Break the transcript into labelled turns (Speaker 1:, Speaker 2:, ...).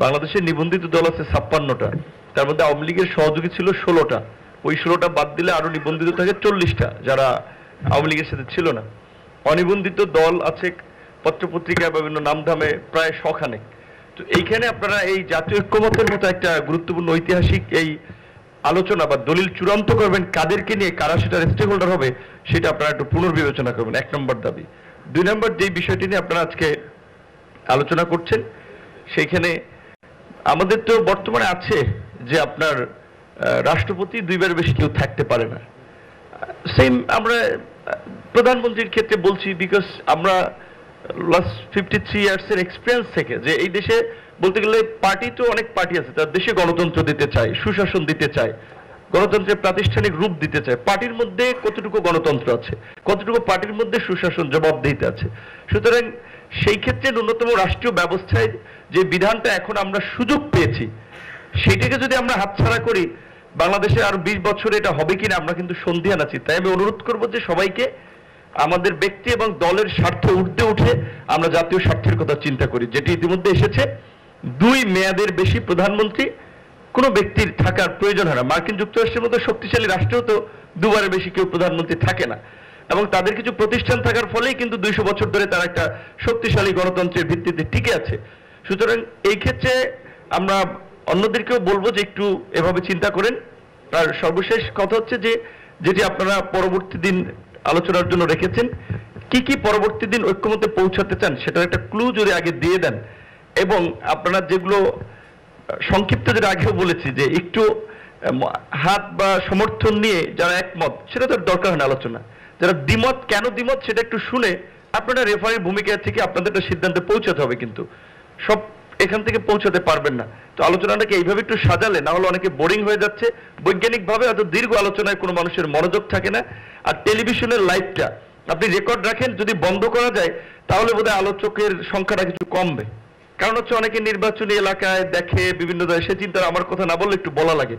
Speaker 1: বাংলাদেশের নিবন্ধিত দল আছে 56টা, তার মধ্যে আওয়ামী লীগের সহযোগী ছিল 16টা। ওই 16টা বাদ দিলে আরো নিবন্ধিত থাকে 40টা, যারা আওয়ামী লীগের সাথে ছিল না। অনিবন্ধিত দল আছে পত্রপত্রিকা বিভিন্ন নামধামে প্রায় 100 খানেক। তো এইখানে আপনারা এই জাতীয় ঐক্যমতের মতো একটা গুরুত্বপূর্ণ ঐতিহাসিক এই আলোচনা বা দলিল চূড়ান্ত করবেন কাদেরকে নিয়ে, কারা সেটার স্টেক হোল্ডার হবে, সেটা আপনারা একটু পুনর্বিবেচনা করবেন, 1 নম্বর দাবি। 2 নম্বর যে বিষয়টি নিয়ে আপনারা আজকে আলোচনা করছেন, সেইখানে আমাদের তো বর্তমানে আছে যে আপনার রাষ্ট্রপতি 2বার বেশি কেউ থাকতে পারে না। সেম আমরা প্রধানমন্ত্রীর ক্ষেত্রে বলছি, বিকজ আমরা লাস্ট 53 ইয়ার্সের এক্সপিরিয়েন্স থেকে যে এই দেশে বলতে গেলে পার্টি তো অনেক পার্টি আছে, তার দেশে গণতন্ত্র দিতে চায়, সুশাসন দিতে চায়, গণতন্ত্রের প্রাতিষ্ঠানিক রূপ দিতে চায়। পার্টির মধ্যে কতটুকু গণতন্ত্র আছে, কতটুকু পার্টির মধ্যে সুশাসন জবাবদিহিতা আছে। সুতরাং সেই ক্ষেত্রে ন্যূনতম রাষ্ট্রীয় ব্যবস্থায় যে বিধানটা এখন আমরা সুযোগ পেয়েছি, সেইটাকে যদি আমরা হাতছাড়া করি, বাংলাদেশে আর 20 বছরে এটা হবে কিনা আমরা কিন্তু সন্দিহান আছি। তাই আমি অনুরোধ করবো যে সবাইকে আমাদের ব্যক্তি এবং দলের স্বার্থ ঊর্ধ্বে উঠে আমরা জাতীয় স্বার্থের কথা চিন্তা করি, যেটি ইতিমধ্যে এসেছে। 2 মেয়াদের বেশি প্রধানমন্ত্রী কোনো ব্যক্তির থাকার প্রয়োজন হয় না। মার্কিন যুক্তরাষ্ট্রের মতো শক্তিশালী রাষ্ট্রেও তো 2বারের বেশি কেউ প্রধানমন্ত্রী থাকে না, এবং তাদের কিছু প্রতিষ্ঠান থাকার ফলেই কিন্তু 200 বছর ধরে তারা একটা শক্তিশালী গণতন্ত্রের ভিত্তিতে টিকে আছে। সুতরাং এই ক্ষেত্রে আমরা অন্যদেরকেও বলবো যে একটু এভাবে চিন্তা করেন। আর সর্বশেষ কথা হচ্ছে যে যেটি আপনারা পরবর্তী দিন আলোচনার জন্য রেখেছেন, কি কি পরবর্তী দিন ঐক্যমতে পৌঁছাতে চান সেটার একটা ক্লু যদি আগে দিয়ে দেন, এবং আপনারা যেগুলো সংক্ষিপ্ত যেটা আগেও বলেছি যে একটু হাত বা সমর্থন নিয়ে যারা একমত, সেটা তো দরকার হয় না আলোচনা, যারা দ্বিমত, কেন দ্বিমত সেটা একটু শুনে আপনারা রেফারির ভূমিকা থেকে আপনাদের একটা সিদ্ধান্তে পৌঁছাতে হবে, কিন্তু সব এখান থেকে পৌঁছাতে পারবেন না। তো আলোচনাটাকে এইভাবে একটু সাজালে, না হলে অনেকে বোরিং হয়ে যাচ্ছে। বৈজ্ঞানিকভাবে এত দীর্ঘ আলোচনায় কোনো মানুষের মনোযোগ থাকে না। আর টেলিভিশনের লাইভটা আপনি রেকর্ড রাখেন, যদি বন্ধ করা যায় তাহলে বোধহয় আলোচকের সংখ্যাটা কিছু কমবে। কারণ হচ্ছে অনেকে নির্বাচনী এলাকায় দেখে বিভিন্ন সে চিন্তা আমার কথা না বললে একটু বলা লাগে।